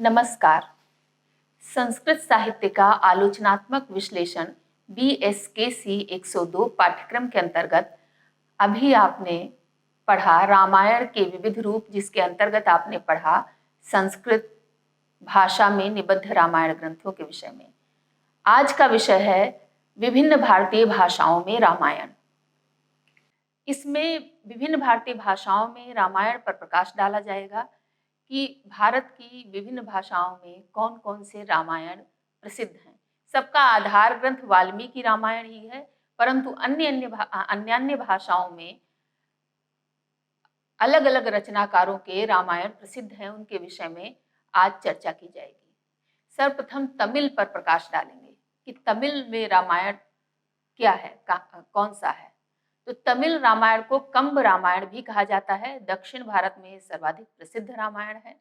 नमस्कार। संस्कृत साहित्य का आलोचनात्मक विश्लेषण BSKC 102 पाठ्यक्रम के अंतर्गत अभी आपने पढ़ा रामायण के विविध रूप, जिसके अंतर्गत आपने पढ़ा संस्कृत भाषा में निबद्ध रामायण ग्रंथों के विषय में। आज का विषय है विभिन्न भारतीय भाषाओं में रामायण। इसमें विभिन्न भारतीय भाषाओं में रामायण पर प्रकाश डाला जाएगा कि भारत की विभिन्न भाषाओं में कौन कौन से रामायण प्रसिद्ध हैं। सबका आधार ग्रंथ वाल्मीकि रामायण ही है, परंतु अन्य भाषाओं में अलग अलग रचनाकारों के रामायण प्रसिद्ध हैं। उनके विषय में आज चर्चा की जाएगी। सर्वप्रथम तमिल पर प्रकाश डालेंगे कि तमिल में रामायण क्या है, कौन सा है। तो तमिल रामायण को कंब रामायण भी कहा जाता है। दक्षिण भारत में सर्वाधिक प्रसिद्ध रामायण है।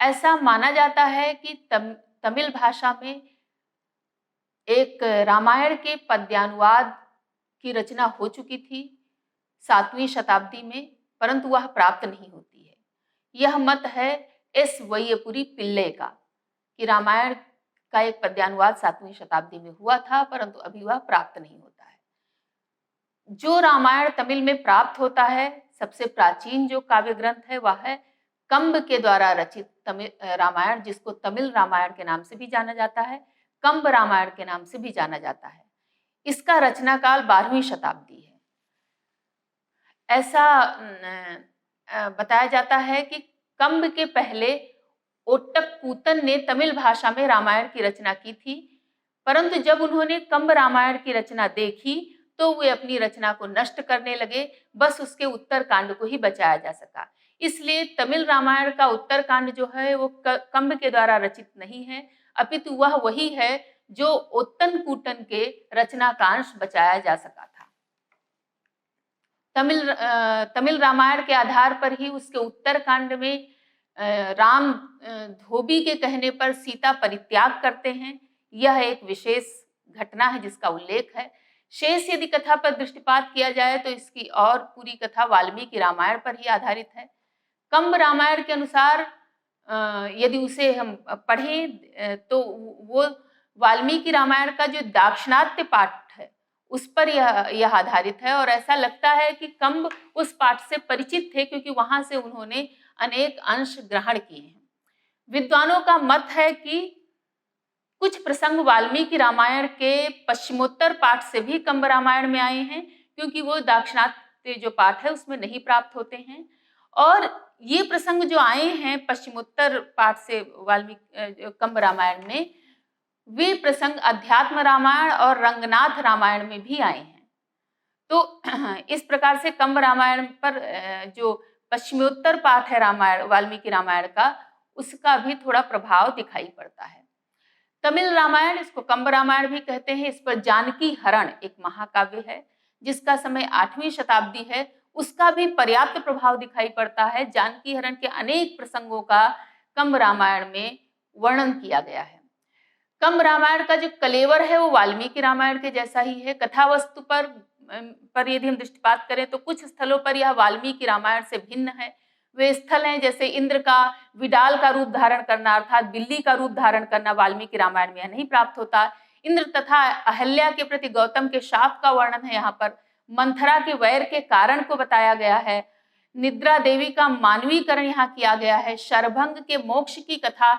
ऐसा माना जाता है कि तमिल भाषा में एक रामायण के पद्यानुवाद की रचना हो चुकी थी 7वीं शताब्दी में, परंतु वह प्राप्त नहीं होती है। यह मत है एस वैयपुरी पिल्ले का कि रामायण का एक पद्यानुवाद 7वीं शताब्दी में हुआ था, परंतु अभी वह प्राप्त नहीं होता है। जो रामायण तमिल में प्राप्त होता है, सबसे प्राचीन जो काव्य ग्रंथ है वह है कंब के द्वारा रचित तमिल रामायण, जिसको तमिल रामायण के नाम से भी जाना जाता है, कंब रामायण के नाम से भी जाना जाता है। इसका रचना काल 12वीं शताब्दी है। ऐसा बताया जाता है कि कंब के पहले ओट्टकूतन ने तमिल भाषा में रामायण की रचना की थी, परंतु जब उन्होंने कंब रामायण की रचना देखी तो वे अपनी रचना को नष्ट करने लगे। बस उसके उत्तर कांड को ही बचाया जा सका। इसलिए तमिल रामायण का उत्तर कांड जो है वो कंब के द्वारा रचित नहीं है, अपितु वह वही है जो ओट्टकूटन के रचनाकांश बचाया जा सका था। तमिल रामायण के आधार पर ही उसके उत्तर कांड में राम धोबी के कहने पर सीता परित्याग करते हैं। यह एक विशेष घटना है जिसका उल्लेख है। शेष यदि कथा पर दृष्टिपात किया जाए तो इसकी और पूरी कथा वाल्मीकि रामायण पर ही आधारित है। कंब रामायण के अनुसार यदि उसे हम पढ़ें तो वो वाल्मीकि रामायण का जो दाक्षिणात्य पाठ है उस पर यह आधारित है, और ऐसा लगता है कि कंब उस पाठ से परिचित थे क्योंकि वहां से उन्होंने अनेक अंश ग्रहण किए हैं। विद्वानों का मत है कि कुछ प्रसंग वाल्मीकि रामायण के पश्चिमोत्तर पाठ से भी कंब रामायण में आए हैं, क्योंकि वो दाक्षिणात्य जो पाठ है उसमें नहीं प्राप्त होते हैं। और ये प्रसंग जो आए हैं पश्चिमोत्तर पाठ से वाल्मीकि कंब रामायण में, वे प्रसंग अध्यात्म रामायण और रंगनाथ रामायण में भी आए हैं। तो इस प्रकार से कंब रामायण पर जो पश्चिमोत्तर पाठ है रामायण वाल्मीकि रामायण का, उसका भी थोड़ा प्रभाव दिखाई पड़ता है। तमिल रामायण, इसको कंब रामायण भी कहते हैं, इस पर जानकी हरण एक महाकाव्य है जिसका समय 8वीं शताब्दी है, उसका भी पर्याप्त प्रभाव दिखाई पड़ता है। जानकी हरण के अनेक प्रसंगों का कंब रामायण में वर्णन किया गया है। कंब रामायण का जो कलेवर है वो वाल्मीकि रामायण के जैसा ही है। कथा वस्तु पर यदि हम दृष्टिपात करें तो कुछ स्थलों पर यह वाल्मीकि रामायण से भिन्न है। वे स्थल हैं जैसे इंद्र का विडाल का रूप धारण करना, अर्थात बिल्ली का रूप धारण करना, वाल्मीकि रामायण में नहीं प्राप्त होता। इंद्र तथा अहल्या के प्रति गौतम के शाप का वर्णन है यहाँ पर। मंथरा के वैर के कारण को बताया गया है। निद्रा देवी का मानवीकरण यहाँ किया गया है। शरभंग के मोक्ष की कथा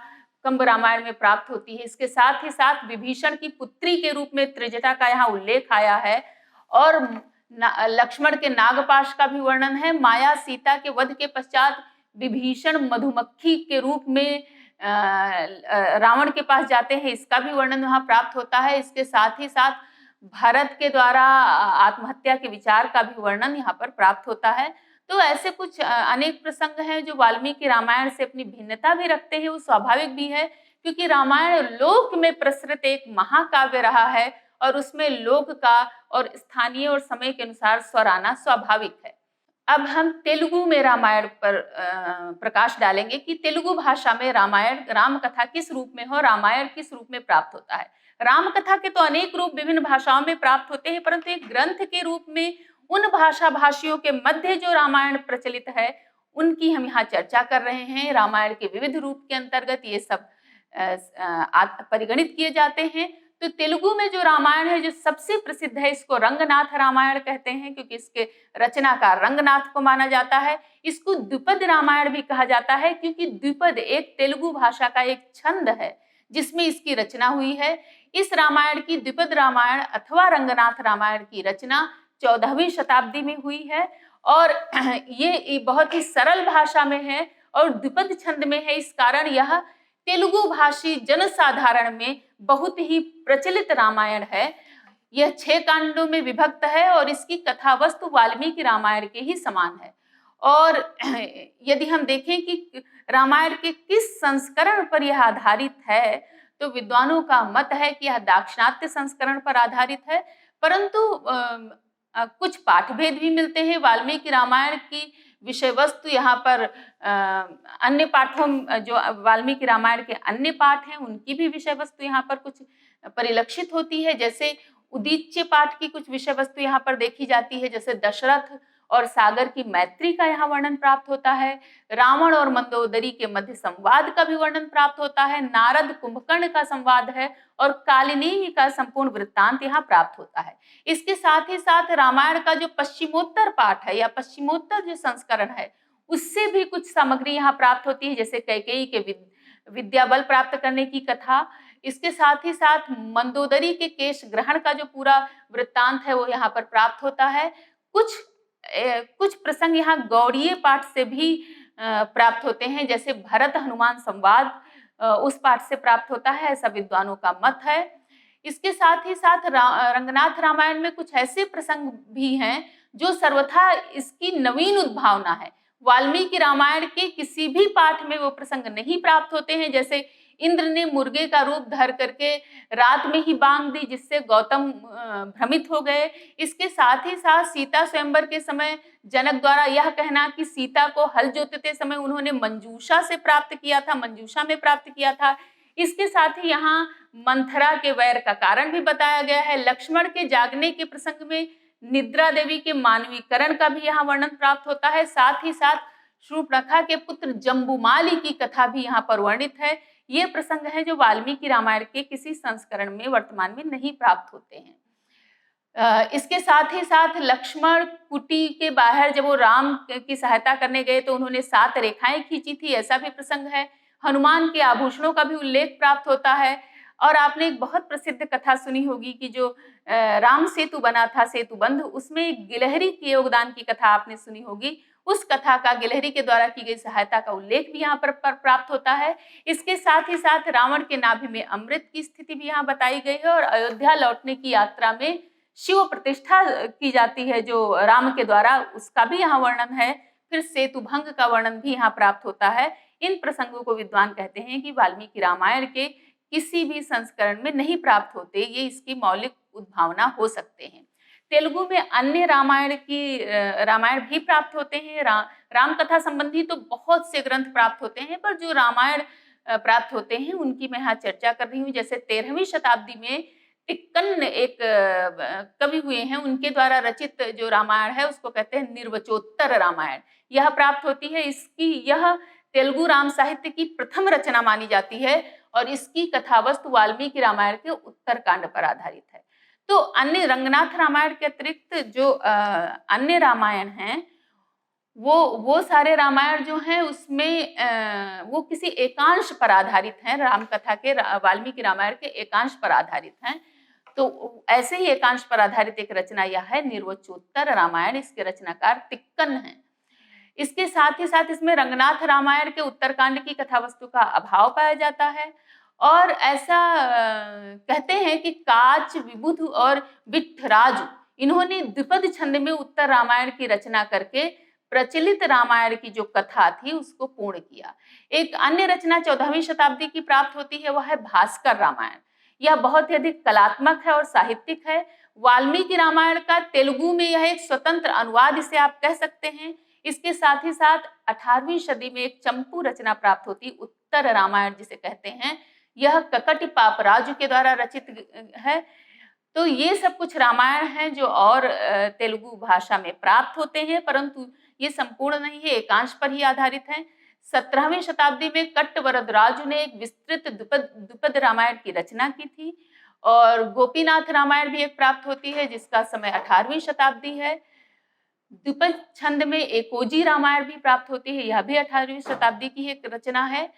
कंब रामायण में प्राप्त होती है। इसके साथ ही साथ विभीषण की पुत्री के रूप में त्रिजटा का यहाँ उल्लेख आया है, और लक्ष्मण के नागपाश का भी वर्णन है। माया सीता के वध के पश्चात विभीषण मधुमक्खी के रूप में रावण के पास जाते हैं, इसका भी वर्णन वहाँ प्राप्त होता है। इसके साथ ही साथ भरत के द्वारा आत्महत्या के विचार का भी वर्णन यहाँ पर प्राप्त होता है। तो ऐसे कुछ अनेक प्रसंग हैं जो वाल्मीकि रामायण से अपनी भिन्नता भी रखते हैं। वो स्वाभाविक भी है क्योंकि रामायण लोक में प्रसृत एक महाकाव्य रहा है, और उसमें लोक का और स्थानीय और समय के अनुसार स्वर आना स्वाभाविक है। अब हम तेलुगु में रामायण पर प्रकाश डालेंगे कि तेलुगु भाषा में रामायण राम कथा किस रूप में हो, रामायण किस रूप में प्राप्त होता है। राम कथा के तो अनेक रूप विभिन्न भाषाओं में प्राप्त होते हैं, परंतु एक ग्रंथ के रूप में उन भाषा भाषियों के मध्य जो रामायण प्रचलित है उनकी हम यहाँ चर्चा कर रहे हैं। रामायण के विविध रूप के अंतर्गत ये सब परिगणित किए जाते हैं। तो तेलुगु में जो रामायण है जो सबसे प्रसिद्ध है, इसको रंगनाथ रामायण कहते हैं, क्योंकि इसके रचनाकार रंगनाथ को माना जाता है। इसको द्विपद रामायण भी कहा जाता है, क्योंकि द्विपद एक तेलुगु भाषा का एक छंद है जिसमें इसकी रचना हुई है। इस रामायण की द्विपद रामायण अथवा रंगनाथ रामायण की रचना 14वीं शताब्दी में हुई है और ये बहुत ही सरल भाषा में है और द्विपद छंद में है। इस कारण यह तेलुगु भाषी जनसाधारण में बहुत ही प्रचलित रामायण है। यह 6 कांडों में विभक्त है और इसकी कथा वस्तु वाल्मीकि रामायण के ही समान है। और यदि हम देखें कि रामायण के किस संस्करण पर यह आधारित है, तो विद्वानों का मत है कि यह दाक्षिणात्य संस्करण पर आधारित है, परंतु कुछ पाठभेद भी मिलते हैं। वाल्मीकि रामायण की विषय वस्तु यहाँ पर अन्य पाठों, जो वाल्मीकि रामायण के अन्य पाठ हैं उनकी भी विषय वस्तु यहाँ पर कुछ परिलक्षित होती है। जैसे उदीच्य पाठ की कुछ विषय वस्तु यहाँ पर देखी जाती है, जैसे दशरथ और सागर की मैत्री का यहाँ वर्णन प्राप्त होता है। रावण और मंदोदरी के मध्य संवाद का भी वर्णन प्राप्त होता है। नारद कुंभकर्ण का संवाद है और कालिनेमि का संपूर्ण वृत्तांत यहाँ प्राप्त होता है। इसके साथ ही साथ रामायण का जो पश्चिमोत्तर पाठ है या पश्चिमोत्तर जो संस्करण है, उससे भी कुछ सामग्री यहाँ प्राप्त होती है, जैसे कैकेयी के विद्या बल प्राप्त करने की कथा। इसके साथ ही साथ मंदोदरी के केश ग्रहण का जो पूरा वृत्तांत है वो यहाँ पर प्राप्त होता है। कुछ प्रसंग यहाँ गौड़ीय पाठ से भी प्राप्त होते हैं, जैसे भरत हनुमान संवाद उस पाठ से प्राप्त होता है, ऐसा विद्वानों का मत है। इसके साथ ही साथ रंगनाथ रामायण में कुछ ऐसे प्रसंग भी हैं जो सर्वथा इसकी नवीन उद्भावना है। वाल्मीकि रामायण के किसी भी पाठ में वो प्रसंग नहीं प्राप्त होते हैं, जैसे इंद्र ने मुर्गे का रूप धर करके रात में ही बांग दी, जिससे गौतम भ्रमित हो गए। इसके साथ ही साथ सीता स्वयंवर के समय जनक द्वारा यह कहना कि सीता को हल जोतते समय उन्होंने मंजूषा से प्राप्त किया था, मंजूषा में प्राप्त किया था। इसके साथ ही यहाँ मंथरा के वैर का कारण भी बताया गया है। लक्ष्मण के जागने के प्रसंग में निद्रा देवी के मानवीकरण का भी यहाँ वर्णन प्राप्त होता है। साथ ही साथ शूर्पणखा के पुत्र जम्बूमाली की कथा भी यहाँ पर वर्णित है। ये प्रसंग है जो वाल्मीकि रामायण के किसी संस्करण में वर्तमान में नहीं प्राप्त होते हैं। इसके साथ ही साथ लक्ष्मण कुटी के बाहर जब वो राम की सहायता करने गए तो उन्होंने 7 रेखाएं खींची थी, ऐसा भी प्रसंग है। हनुमान के आभूषणों का भी उल्लेख प्राप्त होता है। और आपने एक बहुत प्रसिद्ध कथा सुनी होगी कि जो राम सेतु बना था, सेतु बंध, उसमें गिलहरी के योगदान की कथा आपने सुनी होगी। उस कथा का गिलहरी के द्वारा की गई सहायता का उल्लेख भी यहाँ पर प्राप्त होता है। इसके साथ ही साथ रावण के नाभि में अमृत की स्थिति भी यहाँ बताई गई है और अयोध्या लौटने की यात्रा में शिव प्रतिष्ठा की जाती है जो राम के द्वारा, उसका भी यहाँ वर्णन है। फिर सेतु भंग का वर्णन भी यहाँ प्राप्त होता है। इन प्रसंगों को विद्वान कहते हैं कि वाल्मीकि रामायण के किसी भी संस्करण में नहीं प्राप्त होते, ये इसकी मौलिक उद्भावना हो सकते हैं। तेलुगु में अन्य रामायण भी प्राप्त होते हैं। राम कथा संबंधी तो बहुत से ग्रंथ प्राप्त होते हैं, पर जो रामायण प्राप्त होते हैं उनकी मैं यहाँ चर्चा कर रही हूँ। जैसे 13वीं शताब्दी में टिक्कन एक कवि हुए हैं, उनके द्वारा रचित जो रामायण है उसको कहते हैं निर्वचोत्तर रामायण, यह प्राप्त होती है। यह तेलुगु राम साहित्य की प्रथम रचना मानी जाती है और इसकी कथावस्तु वाल्मीकि रामायण के उत्तरकांड पर आधारित है। तो अन्य रंगनाथ रामायण के अतिरिक्त जो अन्य रामायण हैं वो सारे रामायण जो हैं उसमें वो किसी एकांश पर आधारित हैं। रामकथा के वाल्मीकि रामायण के एकांश पर आधारित हैं। तो ऐसे ही एकांश पर आधारित एक रचना यह है निर्वचोत्तर रामायण। इसके रचनाकार तिक्कन हैं। इसके साथ ही साथ इसमें रंगनाथ रामायण के उत्तरकांड की कथावस्तु का अभाव पाया जाता है और ऐसा कहते हैं कि काच, विबुध और विट्ठराजु इन्होंने द्विपद छंद में उत्तर रामायण की रचना करके प्रचलित रामायण की जो कथा थी उसको पूर्ण किया। एक अन्य रचना 14वीं शताब्दी की प्राप्त होती है, वह है भास्कर रामायण। यह बहुत ही अधिक कलात्मक है और साहित्यिक है। वाल्मीकि रामायण का तेलुगु में यह एक स्वतंत्र अनुवाद इसे आप कह सकते हैं। इसके साथ ही साथ 18वीं सदी में एक चंपू रचना प्राप्त होती, उत्तर रामायण जिसे कहते हैं। यह ककटि पापराजु के द्वारा रचित है। तो ये सब कुछ रामायण हैं जो और तेलुगु भाषा में प्राप्त होते हैं, परंतु ये संपूर्ण नहीं है, एकांश पर ही आधारित है। 17वीं शताब्दी में कट्ट वरदराजु ने एक विस्तृत द्विपद रामायण की रचना की थी और गोपीनाथ रामायण भी एक प्राप्त होती है जिसका समय 18वीं शताब्दी है। द्विपद छंद में एकोजी रामायण भी प्राप्त होती है, यह भी 18वीं शताब्दी की एक रचना है।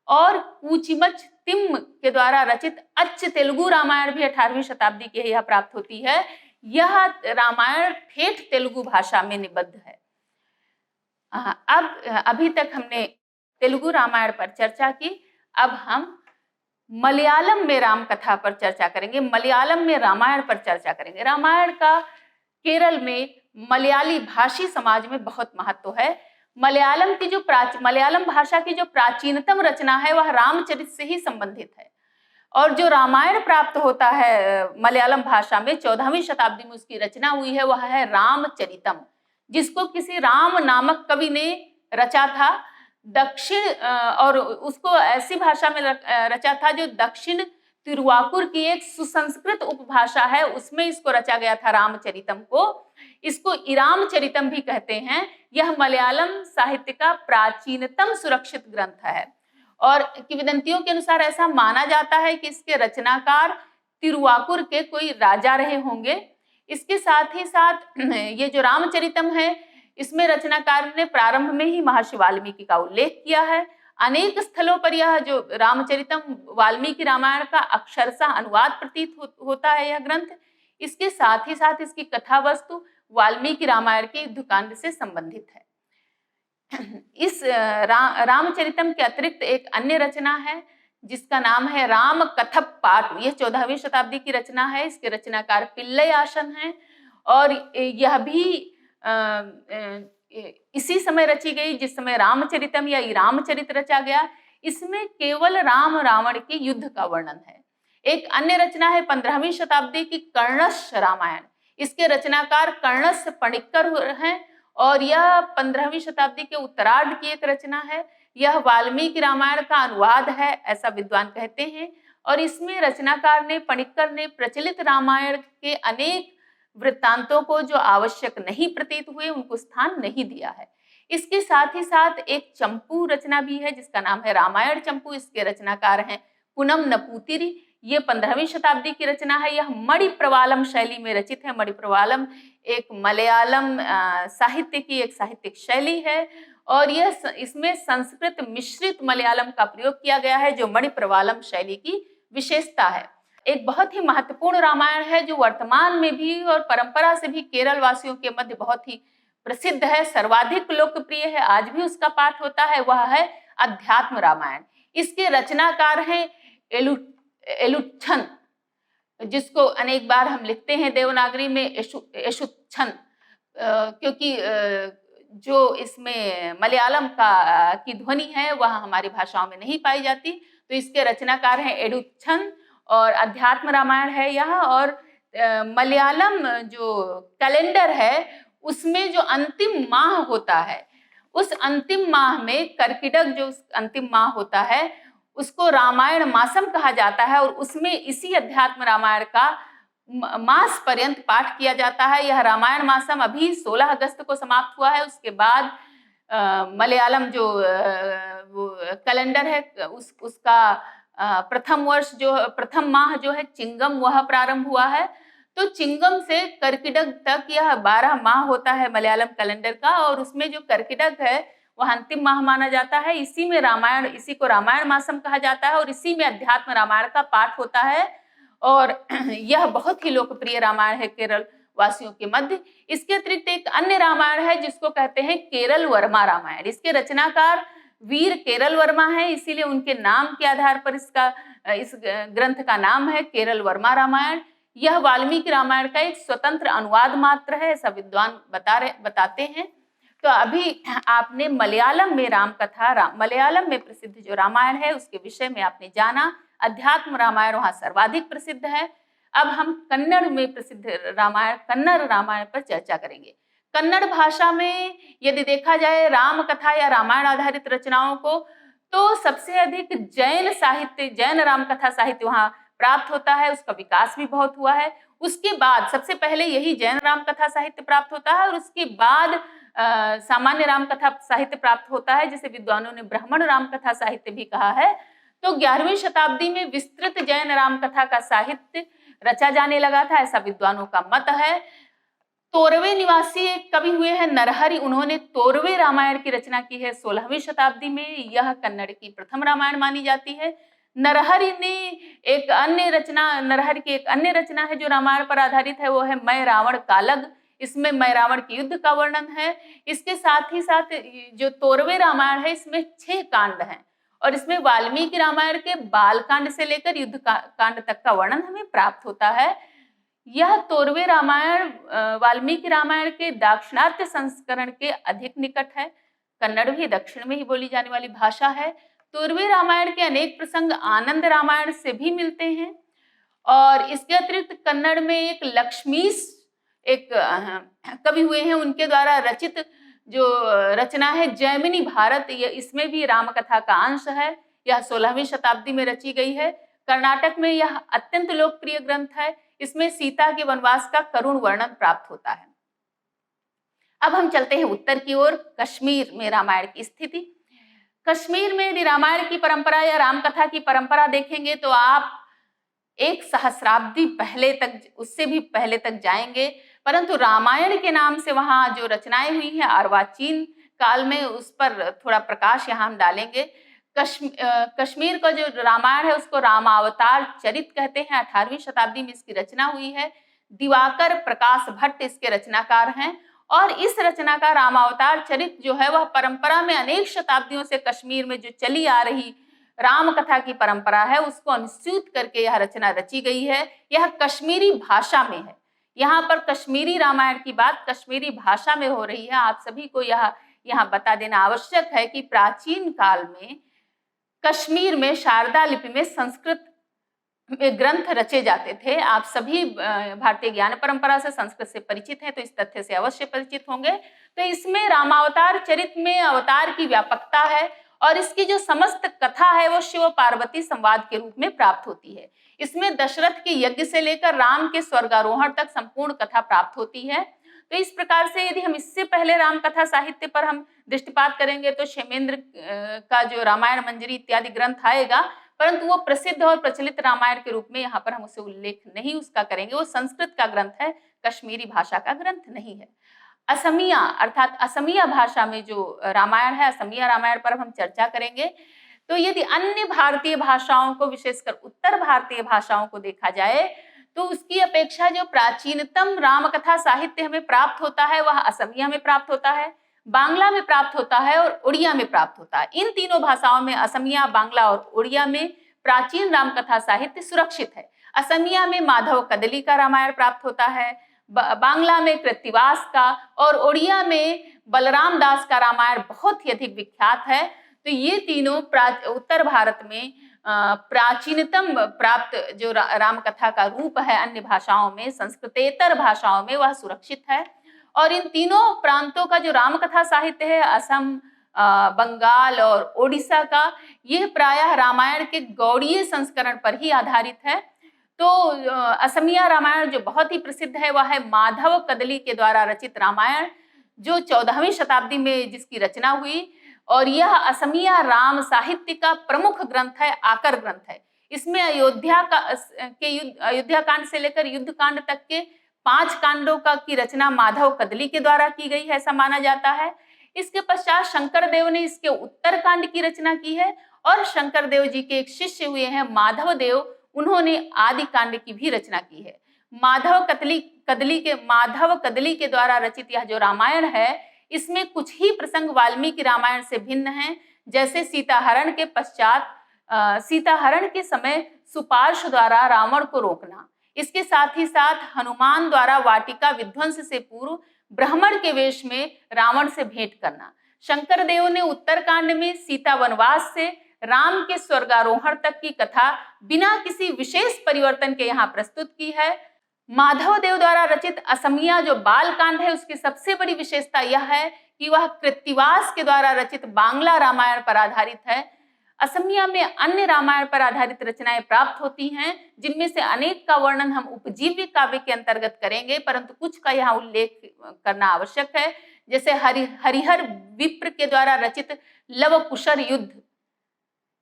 और कूचिमच तिम्म के द्वारा रचित अच्च तेलुगु रामायण भी 18वीं शताब्दी की है, यह प्राप्त होती है। यह रामायण ठेठ तेलुगु भाषा में निबद्ध है। अब अभी तक हमने तेलुगु रामायण पर चर्चा की, अब हम मलयालम में राम कथा पर चर्चा करेंगे, मलयालम में रामायण पर चर्चा करेंगे। रामायण का केरल में मलयाली भाषी समाज में बहुत महत्व है। मलयालम भाषा की जो प्राचीनतम रचना है वह रामचरित से ही संबंधित है और जो रामायण प्राप्त होता है मलयालम भाषा में 14वीं शताब्दी में उसकी रचना हुई है वह है रामचरितम, जिसको किसी राम नामक कवि ने रचा था। और उसको ऐसी भाषा में रचा था जो दक्षिण तिरुवाकुर की एक सुसंस्कृत उपभाषा है, उसमें इसको रचा गया था रामचरितम को। इसको इरामचरितम भी कहते हैं। यह मलयालम साहित्य का प्राचीनतम सुरक्षित ग्रंथ है और किंवदंतियों के अनुसार ऐसा माना जाता है कि इसके रचनाकार तिरुवाकुर के कोई राजा रहे होंगे। इसके साथ ही साथ ये जो रामचरितम है इसमें रचनाकार ने प्रारंभ में ही महर्षि वाल्मीकि का उल्लेख किया है। अनेक स्थलों पर यह जो रामचरितम वाल्मीकि रामायण का अक्षरशः अनुवाद प्रतीत होता है यह ग्रंथ। इसके साथ ही साथ इसकी कथा वस्तु वाल्मीकि रामायण के युद्धकांड से संबंधित है। इस रामचरितम के अतिरिक्त एक अन्य रचना है जिसका नाम है राम कथप पाटु। यह 14वीं शताब्दी की रचना है। इसके रचनाकार पिल्लई आसन हैं और यह भी इसी समय रची गई जिस समय रामचरितम या रामचरित रचा गया। इसमें केवल राम रावण के युद्ध का वर्णन है। एक अन्य रचना है 15वीं शताब्दी की कर्णश रामायण। इसके रचनाकार कर्णश पणिक्कर हैं और यह 15वीं शताब्दी के उत्तरार्ध की एक रचना है। यह वाल्मीकि रामायण का अनुवाद है ऐसा विद्वान कहते हैं और इसमें रचनाकार ने पणिक्कर ने प्रचलित रामायण के अनेक वृत्तांतों को जो आवश्यक नहीं प्रतीत हुए उनको स्थान नहीं दिया है। इसके साथ ही साथ एक चंपू रचना भी है जिसका नाम है रामायण चंपू। इसके रचनाकार हैं पूनम नपूतिरी। ये 15वीं शताब्दी की रचना है। यह मणिप्रवालम शैली में रचित है। मणिप्रवालम एक मलयालम साहित्य की एक साहित्यिक शैली है और यह इसमें संस्कृत मिश्रित मलयालम का प्रयोग किया गया है जो मणिप्रवालम शैली की विशेषता है। एक बहुत ही महत्वपूर्ण रामायण है जो वर्तमान में भी और परंपरा से भी केरल वासियों के मध्य बहुत ही प्रसिद्ध है, सर्वाधिक लोकप्रिय है, आज भी उसका पाठ होता है, वह है अध्यात्म रामायण। इसके रचनाकार हैं एलुच्छन, जिसको अनेक बार हम लिखते हैं देवनागरी में एशुच्छन, क्योंकि जो इसमें मलयालम की ध्वनि है वह हमारी भाषाओं में नहीं पाई जाती। तो इसके रचनाकार हैं एडुच्छन और अध्यात्म रामायण है यह। और मलयालम जो कैलेंडर है उसमें जो अंतिम माह होता है उस अंतिम माह में कर्किटक जो अंतिम माह होता है उसको रामायण मासम कहा जाता है और उसमें इसी अध्यात्म रामायण का मास पर्यंत पाठ किया जाता है। यह रामायण मासम अभी 16 अगस्त को समाप्त हुआ है। उसके बाद मलयालम जो कैलेंडर है उसका प्रथम माह जो है चिंगम वह प्रारंभ हुआ है। तो चिंगम से कर्किटक तक यह 12 माह होता है मलयालम कैलेंडर का और उसमें जो कर्किटक है वह अंतिम माह माना जाता है। इसी में रामायण, इसी को रामायण मासम कहा जाता है और इसी में अध्यात्म रामायण का पाठ होता है और यह बहुत ही लोकप्रिय रामायण है केरल वासियों के मध्य। इसके अतिरिक्त एक अन्य रामायण है जिसको कहते हैं केरल वर्मा रामायण। इसके रचनाकार वीर केरल वर्मा है, इसीलिए उनके नाम के आधार पर इस ग्रंथ का नाम है केरल वर्मा रामायण। यह वाल्मीकि रामायण का एक स्वतंत्र अनुवाद मात्र है ऐसा विद्वान बताते हैं। तो अभी आपने मलयालम में राम कथा, मलयालम में प्रसिद्ध जो रामायण है उसके विषय में आपने जाना। अध्यात्म रामायण वहाँ सर्वाधिक प्रसिद्ध है। अब हम कन्नड़ में प्रसिद्ध रामायण, कन्नड़ रामायण पर चर्चा करेंगे। कन्नड़ भाषा में यदि देखा जाए राम कथा या रामायण आधारित रचनाओं को तो सबसे अधिक जैन साहित्य, जैन राम कथा साहित्य वहाँ प्राप्त होता है। उसका विकास भी बहुत हुआ है। उसके बाद सबसे पहले यही जैन राम कथा साहित्य प्राप्त होता है और उसके बाद सामान्य राम कथा साहित्य प्राप्त होता है, जिसे विद्वानों ने ब्राह्मण राम कथा साहित्य भी कहा है। तो 11वीं शताब्दी में विस्तृत जैन राम कथा का साहित्य रचा जाने लगा था, ऐसा विद्वानों का मत है। तोरवे निवासी एक कवि हुए हैं नरहरि, उन्होंने तोरवे रामायण की रचना की है 16वीं शताब्दी में। यह कन्नड़ की प्रथम रामायण मानी जाती है। नरहरि की एक अन्य रचना है जो रामायण पर आधारित है, वो है मैं रावण कालग। इसमें मैं रावण के युद्ध का वर्णन है। इसके साथ ही साथ जो तोरवे रामायण है, इसमें 6 कांड हैं और इसमें वाल्मीकि रामायण के बाल कांड से लेकर युद्ध कांड तक का वर्णन हमें प्राप्त होता है। यह तोरवे रामायण वाल्मीकि रामायण के दाक्षिणात्य संस्करण के अधिक निकट है। कन्नड़ भी दक्षिण में ही बोली जाने वाली भाषा है। तोरवे रामायण के अनेक प्रसंग आनंद रामायण से भी मिलते हैं और इसके अतिरिक्त कन्नड़ में एक लक्ष्मीश एक कवि हुए हैं, उनके द्वारा रचित जो रचना है जैमिनी भारत, इसमें भी रामकथा का अंश है। यह 16वीं शताब्दी में रची गई है। कर्नाटक में यह अत्यंत लोकप्रिय ग्रंथ है। इसमें सीता के वनवास का करुण वर्णन प्राप्त होता है। अब हम चलते हैं उत्तर की ओर, कश्मीर में रामायण की स्थिति। कश्मीर में यदि रामायण की परंपरा या रामकथा की परंपरा देखेंगे तो आप एक सहस्राब्दी पहले तक, उससे भी पहले तक जाएंगे, परंतु रामायण के नाम से वहां जो रचनाएं हुई हैं अर्वाचीन काल में, उस पर थोड़ा प्रकाश यहाँ हम डालेंगे। कश्मीर का जो रामायण है उसको रामावतार चरित कहते हैं। 18वीं शताब्दी में इसकी रचना हुई है। दिवाकर प्रकाश भट्ट इसके रचनाकार हैं और इस रचना का रामावतार चरित जो है वह परंपरा में अनेक शताब्दियों से कश्मीर में जो चली आ रही राम कथा की परंपरा है उसको अनुसूत करके यह रचना रची गई है। यह कश्मीरी भाषा में है। यहाँ पर कश्मीरी रामायण की बात कश्मीरी भाषा में हो रही है। आप सभी को यह यहाँ बता देना आवश्यक है कि प्राचीन काल में कश्मीर में शारदा लिपि में संस्कृत ग्रंथ रचे जाते थे। आप सभी भारतीय ज्ञान परंपरा से संस्कृत से परिचित हैं तो इस तथ्य से अवश्य परिचित होंगे। तो इसमें रामावतार चरित में अवतार की व्यापकता है और इसकी जो समस्त कथा है वो शिव पार्वती संवाद के रूप में प्राप्त होती है। इसमें दशरथ के यज्ञ से लेकर राम के स्वर्गारोहण तक संपूर्ण कथा प्राप्त होती है। तो इस प्रकार से यदि हम इससे पहले राम कथा साहित्य पर हम दृष्टिपात करेंगे तो क्षेमेंद्र का जो रामायण मंजरी इत्यादि ग्रंथ आएगा, परंतु वो प्रसिद्ध और प्रचलित रामायण के रूप में यहाँ पर हम उसे उल्लेख नहीं उसका करेंगे। वो संस्कृत का ग्रंथ है, कश्मीरी भाषा का ग्रंथ नहीं है। असमिया अर्थात असमिया भाषा में जो रामायण है, असमिया रामायण पर हम चर्चा करेंगे। तो यदि अन्य भारतीय भाषाओं को, विशेषकर उत्तर भारतीय भाषाओं को देखा जाए तो उसकी अपेक्षा जो प्राचीनतम रामकथा साहित्य हमें प्राप्त होता है वह असमिया में प्राप्त होता है, बांग्ला में प्राप्त होता है और उड़िया में प्राप्त होता है। इन तीनों भाषाओं में असमिया, बांग्ला और उड़िया में प्राचीन रामकथा साहित्य सुरक्षित है। असमिया में माधव कदली का रामायण प्राप्त होता है, बांग्ला में कृत्तिवास का और उड़िया में बलराम दास का रामायण बहुत ही अधिक विख्यात है। तो ये तीनों उत्तर भारत में प्राचीनतम प्राप्त जो रामकथा का रूप है अन्य भाषाओं में, संस्कृतेतर भाषाओं में, वह सुरक्षित है। और इन तीनों प्रांतों का जो रामकथा साहित्य है, असम, बंगाल और ओडिशा का, यह प्रायः रामायण के गौड़ीय संस्करण पर ही आधारित है। तो असमिया रामायण जो बहुत ही प्रसिद्ध है वह है माधव कदली के द्वारा रचित रामायण, जो 14वीं शताब्दी में जिसकी रचना हुई और यह असमिया राम साहित्य का प्रमुख ग्रंथ है, आकर ग्रंथ है। इसमें अयोध्या कांड से लेकर युद्ध कांड तक के 5 कांडों की रचना माधव कदली के द्वारा की गई है, ऐसा माना जाता है। इसके पश्चात शंकर देव ने इसके उत्तर कांड की रचना की है और शंकर देव जी के एक शिष्य हुए हैं माधव देव, उन्होंने आदि कांड की भी रचना की है। माधव कदली के द्वारा रचित यह जो रामायण है, इसमें कुछ ही प्रसंग वाल्मीकि रामायण से भिन्न हैं, जैसे सीताहरण के पश्चात सीताहरण के समय सुपार्श द्वारा रावण को रोकना, इसके साथ ही साथ हनुमान द्वारा वाटिका विध्वंस से पूर्व ब्राह्मण के वेश में रावण से भेंट करना। शंकर देव ने उत्तरकांड में सीता वनवास से राम के स्वर्गारोहण तक की कथा बिना किसी विशेष परिवर्तन के यहाँ प्रस्तुत की है। माधव देव द्वारा रचित असमिया जो बाल कांड है, उसकी सबसे बड़ी विशेषता यह है कि वह कृत्तिवास के द्वारा रचित बांग्ला रामायण पर आधारित है। असमिया में अन्य रामायण पर आधारित रचनाएं प्राप्त होती हैं, जिनमें से अनेक का वर्णन हम उपजीव्य काव्य के अंतर्गत करेंगे, परंतु कुछ का यहाँ उल्लेख करना आवश्यक है। जैसे हरिहर विप्र के द्वारा रचित लव कुशर युद्ध,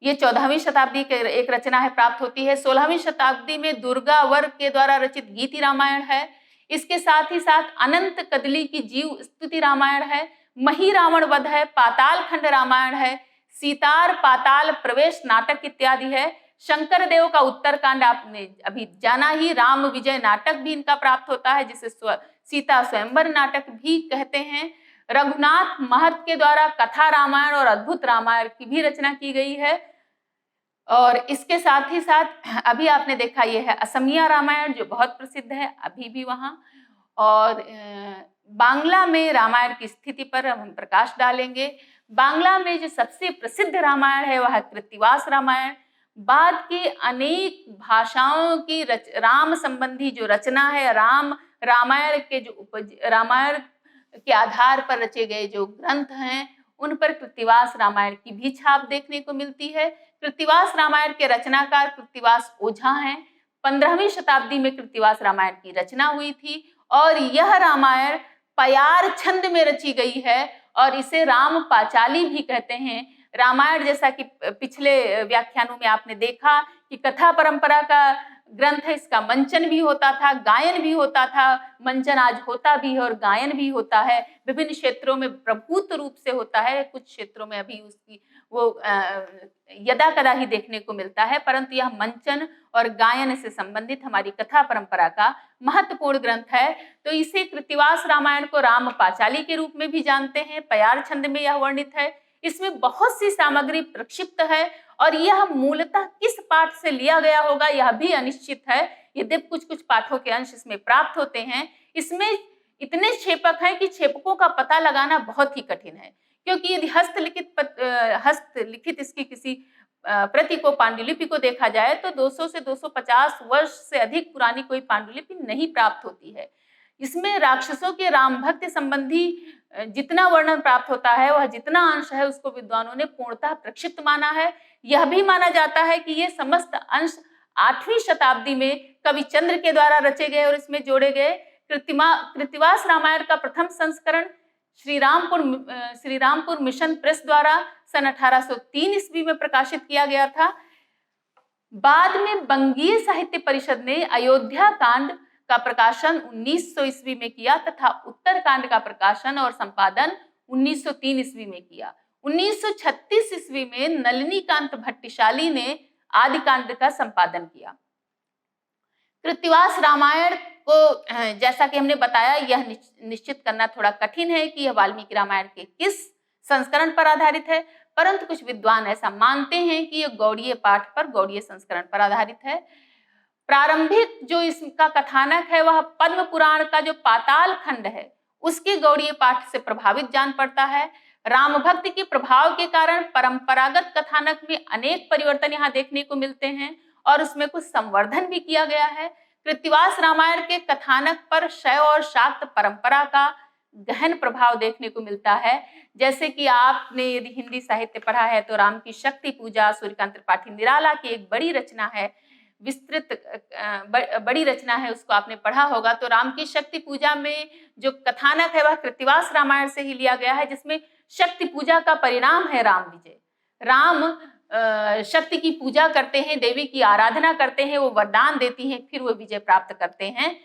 ये 14वीं शताब्दी के एक रचना है, प्राप्त होती है। 16वीं शताब्दी में दुर्गावर के द्वारा रचित गीति रामायण है। इसके साथ ही साथ अनंत कदली की जीव स्तुति रामायण है, मही रावण वध है, पाताल खंड रामायण है, सीतार पाताल प्रवेश नाटक इत्यादि है। शंकर देव का उत्तरकांड आपने अभी जाना ही, राम विजय नाटक भी इनका प्राप्त होता है, जिसे सीता स्वयंवर नाटक भी कहते हैं। रघुनाथ महर्त के द्वारा कथा रामायण और अद्भुत रामायण की भी रचना की गई है। और इसके साथ ही साथ अभी आपने देखा ये है असमिया रामायण, जो बहुत प्रसिद्ध है अभी भी वहाँ। और बांग्ला में रामायण की स्थिति पर हम प्रकाश डालेंगे। बांग्ला में जो सबसे प्रसिद्ध रामायण है वह कृत्तिवास रामायण। बाद के अनेक भाषाओं की राम संबंधी जो रचना है, रामायण के आधार पर रचे गए जो ग्रंथ हैं, उन पर कृत्तिवास रामायण की भी छाप देखने को मिलती है। कृत्तिवास रामायण के रचनाकार कृत्तिवास ओझा हैं। 15वीं शताब्दी में कृत्तिवास रामायण की रचना हुई थी और यह रामायण पयार छंद में रची गई है और इसे राम पांचाली भी कहते हैं। रामायण, जैसा कि पिछले व्याख्यानों में आपने देखा कि कथा परंपरा का ग्रंथ है, इसका मंचन भी होता था, गायन भी होता था। मंचन आज होता भी है और गायन भी होता है, विभिन्न क्षेत्रों में प्रभुत्व रूप से होता है, कुछ क्षेत्रों में अभी उसकी वो यदा कदा ही देखने को मिलता है, परंतु यह मंचन और गायन से संबंधित हमारी कथा परंपरा का महत्वपूर्ण ग्रंथ है। तो इसे कृत्तिवास रामायण को राम पांचाली के रूप में भी जानते हैं। पयार छंद में यह वर्णित है। इसमें बहुत सी सामग्री प्रक्षिप्त है और यह मूलतः किस पाठ से लिया गया होगा यह भी अनिश्चित है। यद्यपि कुछ कुछ पाठों के अंश इसमें प्राप्त होते हैं। इसमें इतने छेपक हैं कि छेपकों का पता लगाना बहुत ही कठिन है, क्योंकि यदि हस्तलिखित इसकी किसी प्रति को, पांडुलिपि को देखा जाए तो 200 से 250 वर्ष से अधिक पुरानी कोई पांडुलिपि नहीं प्राप्त होती है। इसमें राक्षसों के राम भक्त संबंधी जितना वर्णन प्राप्त होता है, वह जितना अंश है उसको विद्वानों ने पूर्णतः प्रक्षिप्त माना है। यह भी माना जाता है कि ये समस्त अंश 8वीं शताब्दी में कवि चंद्र के द्वारा रचे गए और इसमें जोड़े गए। कृत्तिवास रामायण का प्रथम संस्करण श्रीरामपुर मिशन प्रेस द्वारा सन 1803 ईस्वी में प्रकाशित किया गया था। बाद में बंगीय साहित्य परिषद ने अयोध्या कांड का प्रकाशन 1900 ईस्वी में किया तथा उत्तर कांड का प्रकाशन और संपादन 1903 ईस्वी में किया। 1936 ईस्वी में नलिनीकांत भट्टिशाली ने आदि कांड का संपादन किया। कृत्तिवास रामायण को जैसा कि हमने बताया, यह निश्चित करना थोड़ा कठिन है कि यह वाल्मीकि रामायण के किस संस्करण पर आधारित है, परंतु कुछ विद्वान ऐसा मानते हैं कि यह गौड़ीय पाठ पर, गौड़ीय संस्करण पर आधारित है। प्रारंभिक जो इसका कथानक है वह पद्म पुराण का जो पाताल खंड है उसके गौड़ीय पाठ से प्रभावित जान पड़ता है। राम भक्ति के प्रभाव के कारण परंपरागत कथानक में अनेक परिवर्तन यहाँ देखने को मिलते हैं और उसमें कुछ संवर्धन भी किया गया है। कृत्तिवास रामायण के कथानक पर शैव और शाक्त परंपरा का गहन प्रभाव देखने को मिलता है। जैसे कि आपने यदि हिंदी साहित्य पढ़ा है तो राम की शक्ति पूजा सूर्यकांत त्रिपाठी निराला की एक बड़ी रचना है, विस्तृत बड़ी रचना है, उसको आपने पढ़ा होगा। तो राम की शक्ति पूजा में जो कथानक है वह कृत्तिवास रामायण से ही लिया गया है, जिसमें शक्ति पूजा का परिणाम है राम विजय। राम शक्ति की पूजा करते हैं, देवी की आराधना करते हैं, वो वरदान देती हैं, फिर वो विजय प्राप्त करते हैं।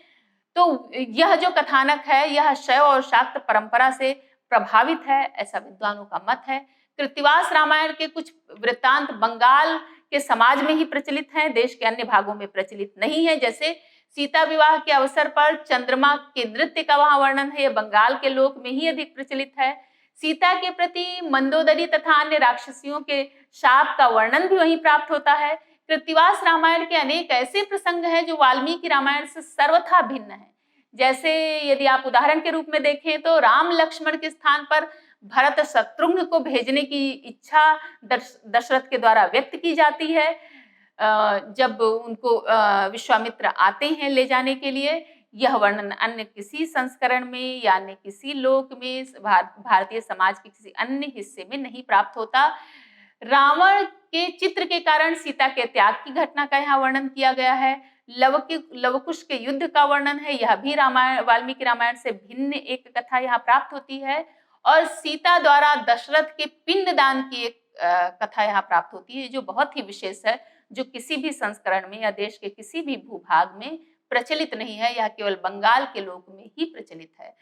तो यह जो कथानक है यह शैव और शाक्त परंपरा से प्रभावित है, ऐसा विद्वानों का मत है। कृत्तिवास रामायण के कुछ वृत्तांत बंगाल के समाज में ही प्रचलित हैं, देश के अन्य भागों में प्रचलित नहीं है। जैसे सीता विवाह के अवसर पर चंद्रमा के नृत्य का वहां वर्णन है, यह बंगाल के लोक में ही अधिक प्रचलित है। सीता के प्रति मंदोदरी तथा अन्य राक्षसियों के शाप का वर्णन भी वहीं प्राप्त होता है। कृत्तिवास रामायण के अनेक ऐसे प्रसंग हैं जो वाल्मीकि रामायण से सर्वथा भिन्न है। जैसे यदि आप उदाहरण के रूप में देखें तो राम लक्ष्मण के स्थान पर भरत शत्रुघ्न को भेजने की इच्छा दशरथ के द्वारा व्यक्त की जाती है। जब उनको विश्वामित्र आते हैं ले जाने के लिए, यह वर्णन अन्य किसी संस्करण में या अन्य किसी लोक में, भारतीय समाज के किसी अन्य हिस्से में नहीं प्राप्त होता। रावण के चित्र के कारण सीता के त्याग की घटना का यहाँ वर्णन किया गया है। लवकुश के युद्ध का वर्णन है, यह भी वाल्मीकि रामायण से भिन्न एक कथा यहाँ प्राप्त होती है। और सीता द्वारा दशरथ के पिंडदान की एक कथा यहाँ प्राप्त होती है, जो बहुत ही विशेष है, जो किसी भी संस्करण में या देश के किसी भी भूभाग में प्रचलित नहीं है, यह केवल बंगाल के लोक में ही प्रचलित है।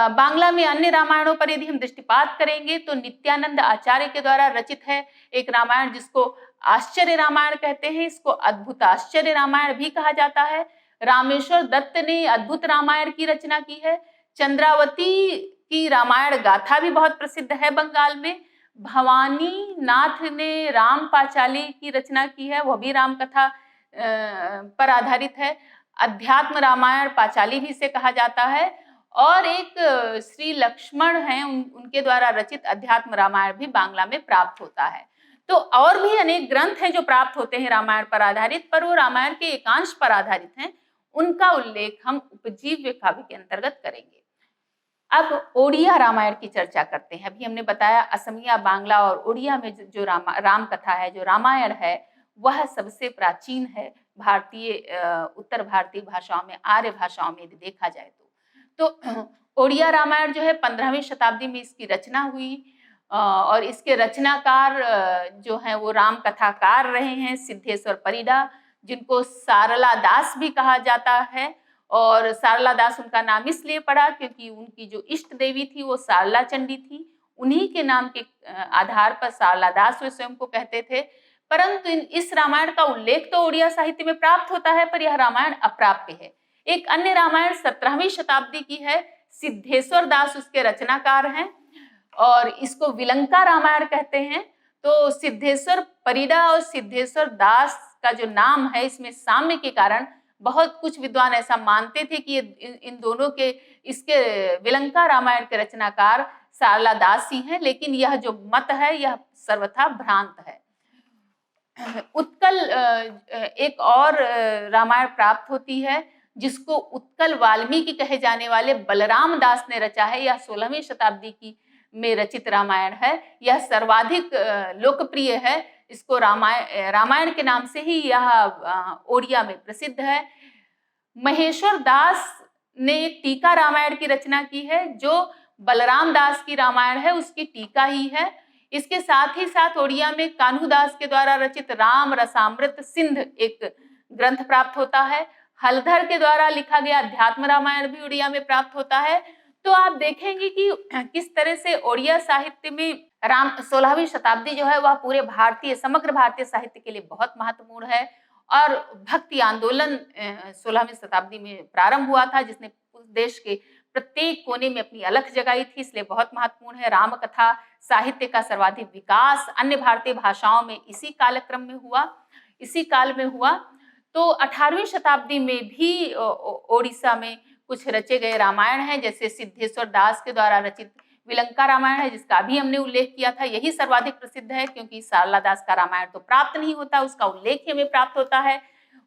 बांग्ला में अन्य रामायणों पर यदि हम दृष्टिपात करेंगे तो नित्यानंद आचार्य के द्वारा रचित है एक रामायण, जिसको आश्चर्य रामायण कहते हैं, इसको अद्भुत आश्चर्य रामायण भी कहा जाता है। रामेश्वर दत्त ने अद्भुत रामायण की रचना की है। चंद्रावती की रामायण गाथा भी बहुत प्रसिद्ध है बंगाल में। भवानी नाथ ने राम पांचाली की रचना की है, वह भी राम कथा पर आधारित है। अध्यात्म रामायण पांचाली भी इसे कहा जाता है। और एक श्री लक्ष्मण हैं, उनके द्वारा रचित अध्यात्म रामायण भी बांग्ला में प्राप्त होता है। तो और भी अनेक ग्रंथ हैं जो प्राप्त होते हैं रामायण पर आधारित, पर वो रामायण के एकांश पर आधारित हैं, उनका उल्लेख हम उपजीव्य काव्य के अंतर्गत करेंगे। अब ओडिया रामायण की चर्चा करते हैं। अभी हमने बताया असमिया, बांग्ला और ओडिया में जो राम कथा है, जो रामायण है, वह सबसे प्राचीन है भारतीय उत्तर भारतीय भाषाओं में, आर्य भाषाओं में यदि देखा जाए तो ओडिया रामायण जो है 15वीं शताब्दी में इसकी रचना हुई। और इसके रचनाकार जो हैं वो राम कथाकार रहे हैं सिद्धेश्वर परिडा, जिनको सारला दास भी कहा जाता है। और सारला दास उनका नाम इसलिए पड़ा क्योंकि उनकी जो इष्ट देवी थी वो सारला चंडी थी। उन्हीं के नाम के आधार पर सारला दास वे स्वयं को कहते थे। परंतु इस रामायण का उल्लेख तो ओडिया साहित्य में प्राप्त होता है, पर यह रामायण अप्राप्य है। एक अन्य रामायण 17वीं शताब्दी की है, सिद्धेश्वर दास उसके रचनाकार हैं और इसको विलंका रामायण कहते हैं। तो सिद्धेश्वर परिडा और सिद्धेश्वर दास का जो नाम है, इसमें साम्य के कारण बहुत कुछ विद्वान ऐसा मानते थे कि इन दोनों के, इसके विलंका रामायण के रचनाकार सारला दास ही हैं, लेकिन यह जो मत है यह सर्वथा भ्रांत है। उत्कल एक और रामायण प्राप्त होती है, जिसको उत्कल वाल्मीकि कहे जाने वाले बलराम दास ने रचा है। यह 16वीं शताब्दी की में रचित रामायण है। यह सर्वाधिक लोकप्रिय है। इसको रामायण के नाम से ही यह ओडिया में प्रसिद्ध है। महेश्वर दास ने एक टीका रामायण की रचना की है, जो बलराम दास की रामायण है उसकी टीका ही है। इसके साथ ही साथ ओडिया में कान्हू दास के द्वारा रचित राम रसामृत सिंध एक ग्रंथ प्राप्त होता है। हलधर के द्वारा लिखा गया अध्यात्म रामायण भी ओडिया में प्राप्त होता है। तो आप देखेंगे कि किस तरह से ओडिया साहित्य में 16वीं शताब्दी जो है वह पूरे समग्र भारतीय साहित्य के लिए बहुत महत्वपूर्ण है। और भक्ति आंदोलन 16वीं शताब्दी में प्रारंभ हुआ था, जिसने देश के प्रत्येक कोने में अपनी अलख जगाई थी, इसलिए बहुत महत्वपूर्ण है। राम कथा साहित्य का सर्वाधिक विकास अन्य भारतीय भाषाओं में इसी कालक्रम में हुआ, इसी काल में हुआ। तो 18वीं शताब्दी में भी ओडिशा में कुछ रचे गए रामायण हैं, जैसे सिद्धेश्वर दास के द्वारा रचित विलंका रामायण है, जिसका भी हमने उल्लेख किया था। यही सर्वाधिक प्रसिद्ध है, क्योंकि सारला दास का रामायण तो प्राप्त नहीं होता, उसका उल्लेख ही हमें प्राप्त होता है।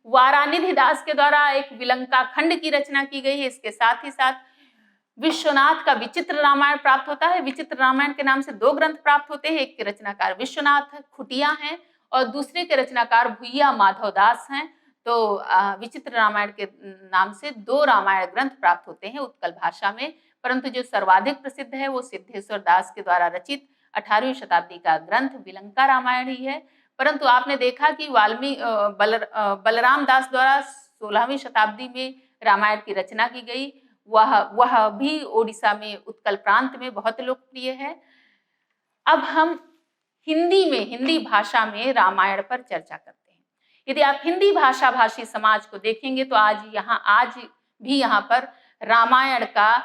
वारानिधि दास के द्वारा एक विलंका खंड की रचना की गई है। इसके साथ ही साथ विश्वनाथ का विचित्र रामायण प्राप्त होता है। विचित्र रामायण के नाम से 2 ग्रंथ प्राप्त होते हैं। एक के रचनाकार विश्वनाथ खुटिया हैं और दूसरे के रचनाकार भुइया माधव दास हैं। तो विचित्र रामायण के नाम से 2 रामायण ग्रंथ प्राप्त होते हैं उत्कल भाषा में, परंतु जो सर्वाधिक प्रसिद्ध है वो सिद्धेश्वर दास के द्वारा रचित 18वीं शताब्दी का ग्रंथ विलंका रामायण ही है। परंतु आपने देखा कि बलराम दास द्वारा 16वीं शताब्दी में रामायण की रचना की गई, वह भी ओडिशा में उत्कल प्रांत में बहुत लोकप्रिय है। अब हम हिंदी भाषा में रामायण पर चर्चा करते हैं। यदि आप हिंदी भाषा भाषी समाज को देखेंगे तो आज भी यहाँ पर रामायण का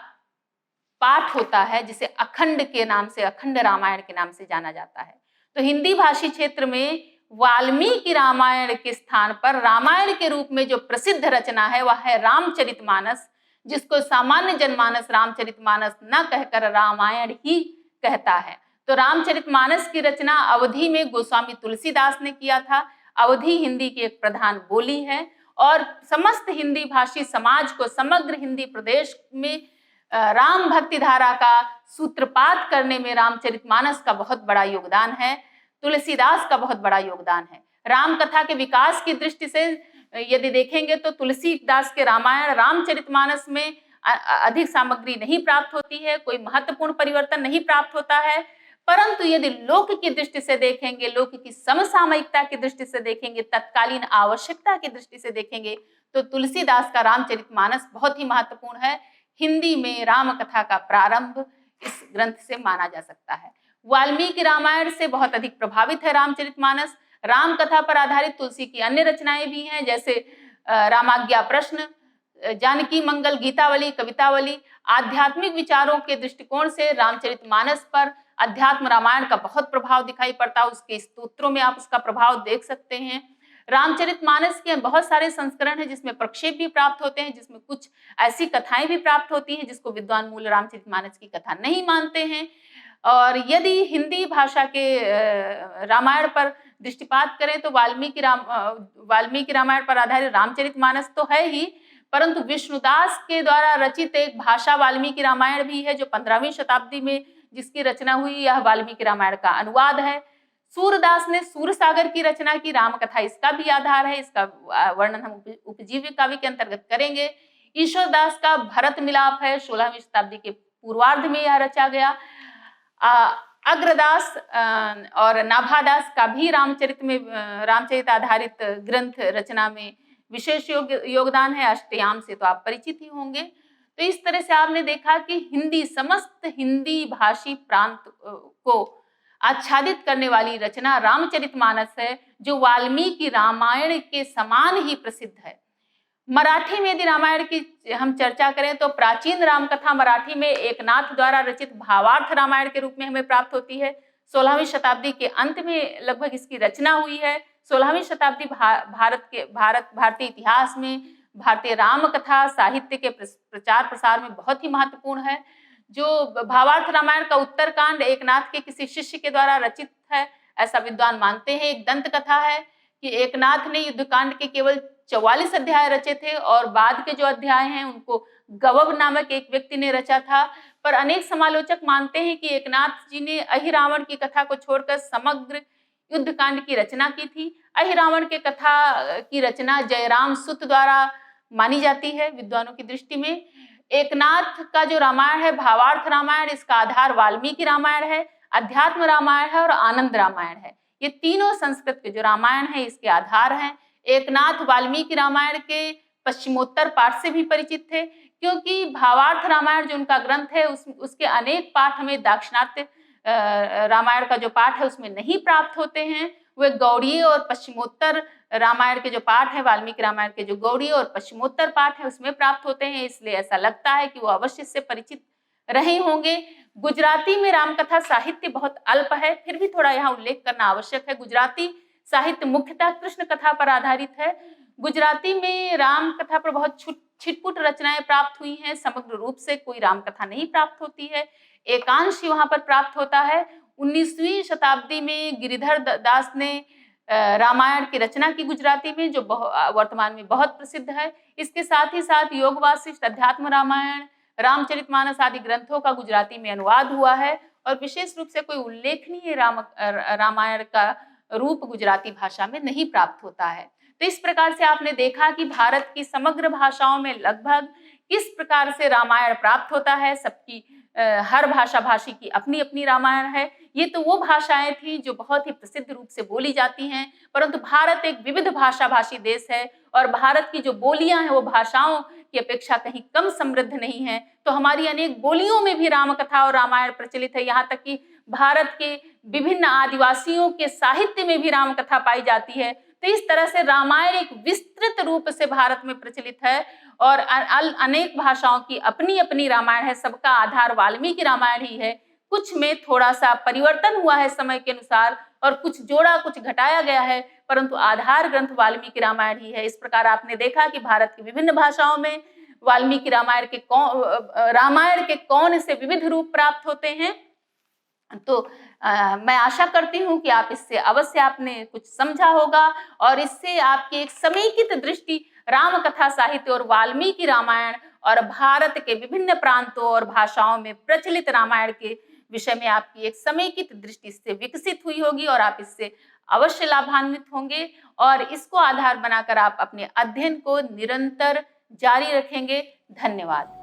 पाठ होता है, जिसे अखंड रामायण के नाम से जाना जाता है। तो हिंदी भाषी क्षेत्र में वाल्मीकि रामायण के स्थान पर रामायण के रूप में जो प्रसिद्ध रचना है वह है रामचरितमानस, जिसको सामान्य जनमानस रामचरितमानस न कहकर रामायण ही कहता है। तो रामचरितमानस की रचना अवधी में गोस्वामी तुलसीदास ने किया था। अवधी हिंदी की एक प्रधान बोली है और समस्त हिंदी भाषी समाज को, समग्र हिंदी प्रदेश में राम भक्ति धारा का सूत्रपात करने में रामचरितमानस का बहुत बड़ा योगदान है, तुलसीदास का बहुत बड़ा योगदान है। राम कथा के विकास की दृष्टि से यदि देखेंगे तो तुलसीदास के रामायण रामचरितमानस में अधिक सामग्री नहीं प्राप्त होती है, कोई महत्वपूर्ण परिवर्तन नहीं प्राप्त होता है। परंतु यदि लोक की दृष्टि से देखेंगे, लोक की समसामयिकता की दृष्टि से देखेंगे, तत्कालीन आवश्यकता की दृष्टि से देखेंगे, तो तुलसीदास का रामचरितमानस बहुत ही महत्वपूर्ण है। हिंदी में राम कथा का प्रारंभ इस ग्रंथ से माना जा सकता है। वाल्मीकि रामायण से बहुत अधिक प्रभावित है रामचरितमानस। राम कथा पर आधारित तुलसी की अन्य रचनाएं भी हैं, जैसे रामाज्ञा प्रश्न, जानकी मंगल, गीतावली, कवितावली। आध्यात्मिक विचारों के दृष्टिकोण से रामचरितमानस पर अध्यात्म रामायण का बहुत प्रभाव दिखाई पड़ता है। उसके स्तोत्रों में आप उसका प्रभाव देख सकते हैं। रामचरितमानस के बहुत सारे संस्करण हैं जिसमें प्रक्षेप भी प्राप्त होते हैं, जिसमें कुछ ऐसी कथाएं भी प्राप्त होती हैं जिसको विद्वान मूल रामचरितमानस की कथा नहीं मानते हैं। और यदि हिंदी भाषा के रामायण पर दृष्टिपात करें तो वाल्मीकि रामायण पर आधारित रामचरितमानस तो है ही, परंतु विष्णुदास के द्वारा रचित एक भाषा वाल्मीकि रामायण भी है जो 15वीं शताब्दी में जिसकी रचना हुई, यह वाल्मीकि रामायण का अनुवाद है। सूरदास ने सूरसागर की रचना की, रामकथा इसका भी आधार है। इसका वर्णन हम उपजीव्य काव्य के अंतर्गत करेंगे। ईश्वरदास का भरत मिलाप है, 16वीं शताब्दी के पूर्वार्ध में यह रचा गया। अग्रदास और नाभादास का भी रामचरित आधारित ग्रंथ रचना में विशेष योगदान है। अष्टयाम से तो आप परिचित ही होंगे। तो इस तरह से आपने देखा कि समस्त हिंदी भाषी प्रांत को आच्छादित करने वाली रचना रामचरितमानस है, जो वाल्मीकि रामायण के समान ही प्रसिद्ध है। मराठी में यदि रामायण की हम चर्चा करें तो प्राचीन रामकथा मराठी में एकनाथ द्वारा रचित भावार्थ रामायण के रूप में हमें प्राप्त होती है। 16वीं शताब्दी के अंत में लगभग इसकी रचना हुई है। 16वीं शताब्दी भारतीय इतिहास में भारतीय रामकथा साहित्य के प्रचार प्रसार में बहुत ही महत्वपूर्ण है। जो भावार्थ रामायण का उत्तरकांड एकनाथ के किसी शिष्य के द्वारा रचित है, ऐसा विद्वान मानते हैं। एक दंत कथा है कि एकनाथ ने युद्धकांड के केवल 44 अध्याय रचे थे और बाद के जो अध्याय हैं उनको गवव नामक एक व्यक्ति ने रचा था। पर अनेक समालोचक मानते हैं कि एकनाथ जी ने अहिरावण की कथा को छोड़कर समग्र युद्धकांड की रचना की थी। अहिरावण के कथा की रचना जयराम सुत द्वारा मानी जाती है विद्वानों की दृष्टि में। एकनाथ का जो रामायण है भावार्थ रामायण, इसका आधार वाल्मीकि रामायण है, अध्यात्म रामायण है और आनंद रामायण है। ये तीनों संस्कृत के जो रामायण है इसके आधार हैं। एकनाथ वाल्मीकि रामायण के पश्चिमोत्तर पाठ से भी परिचित थे, क्योंकि भावार्थ रामायण जो उनका ग्रंथ है उसके अनेक पाठ हमें दाक्षिणात्य रामायण का जो पाठ है उसमें नहीं प्राप्त होते हैं। वे गौड़ीय और पश्चिमोत्तर रामायण के जो पाठ है, वाल्मीकि रामायण के जो गौड़ीय और पश्चिमोत्तर पाठ है उसमें प्राप्त होते हैं। इसलिए ऐसा लगता है कि वो अवश्य इससे परिचित रहे होंगे। गुजराती में रामकथा साहित्य बहुत अल्प है, फिर भी थोड़ा यहाँ उल्लेख करना आवश्यक है। गुजराती साहित्य मुख्यतः कृष्ण कथा पर आधारित है। गुजराती में राम कथा पर बहुत छिटपुट रचनाएं प्राप्त हुई हैं, समग्र रूप से कोई राम कथा नहीं प्राप्त होती है, एकांश वहां पर प्राप्त होता है। 19वीं शताब्दी में गिरिधर दास ने रामायण की रचना की गुजराती में, जो वर्तमान में बहुत प्रसिद्ध है। इसके साथ ही साथ योग वासिष्ठ, अध्यात्म रामायण, रामचरितमानस आदि ग्रंथों का गुजराती में अनुवाद हुआ है और विशेष रूप से कोई उल्लेखनीय रामायण का रूप गुजराती भाषा में नहीं प्राप्त होता है। तो इस प्रकार से आपने देखा कि भारत की समग्र भाषाओं में लगभग किस प्रकार से रामायण प्राप्त होता है। सबकी हर भाषा भाषी की अपनी अपनी रामायण है। ये तो वो भाषाएं थी जो बहुत ही प्रसिद्ध रूप से बोली जाती हैं, परंतु भारत एक विविध भाषा भाषी देश है और भारत की जो बोलियां हैं वो भाषाओं की अपेक्षा कहीं कम समृद्ध नहीं है। तो हमारी अनेक बोलियों में भी रामकथा और रामायण प्रचलित है। यहाँ तक कि भारत के विभिन्न आदिवासियों के साहित्य में भी रामकथा पाई जाती है। तो इस तरह से रामायण एक विस्तृत रूप से भारत में प्रचलित है और अनेक भाषाओं की अपनी अपनी रामायण है। सबका आधार वाल्मीकि रामायण ही है। कुछ में थोड़ा सा परिवर्तन हुआ है समय के अनुसार और कुछ जोड़ा कुछ घटाया गया है, परंतु आधार ग्रंथ वाल्मीकि रामायण ही है। इस प्रकार आपने देखा कि भारत की विभिन्न भाषाओं में वाल्मीकि रामायण के कौन से विविध रूप प्राप्त होते हैं। तो मैं आशा करती हूँ कि आप इससे अवश्य आपने कुछ समझा होगा और इससे आपकी एक समेकित दृष्टि राम कथा साहित्य और वाल्मीकि रामायण और भारत के विभिन्न प्रांतों और भाषाओं में प्रचलित रामायण के विषय में आपकी एक समेकित दृष्टि से विकसित हुई होगी और आप इससे अवश्य लाभान्वित होंगे और इसको आधार बनाकर आप अपने अध्ययन को निरंतर जारी रखेंगे। धन्यवाद।